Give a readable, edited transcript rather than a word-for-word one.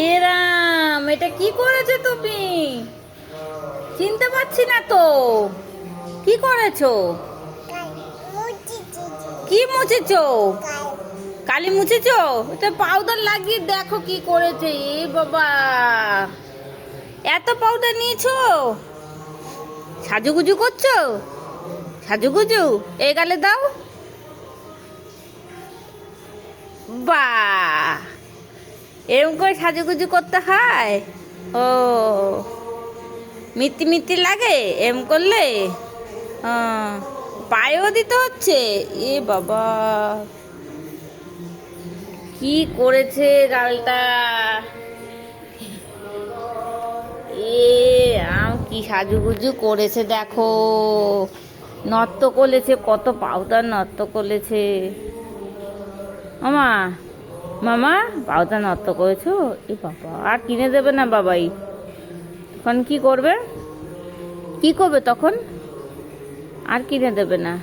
এরাম, এটা কি করেছো তুমি? চিনতে পারছি না তো। কি করেছো? কি মুছেছো? কালি মুছেছো? এটা পাউডার লাগিয়ে দেখো কি করেছে। এ বাবা, এত পাউডার নিয়েছো? সাজুগুজু করছো? সাজুগুজু এই গালে দাও। বাহ, এরকম করে সাজুগুজু করতে হয়? ও, মিত্তি মিত্তি লাগে এম করলে? পায়েও দিতে হচ্ছে? এ বাবা, কি করেছে গালটা! এ কি সাজুগুজু করেছে দেখো। নর্ত করেছে, কত পাউডার নর্ত করেছে। মামা, মামা পাউডার নর্ত করেছো? এ বাবা, আর কিনে দেবে না বাবাই? তখন কি করবে? কি করবে তখন? আর কিনে দেবে না?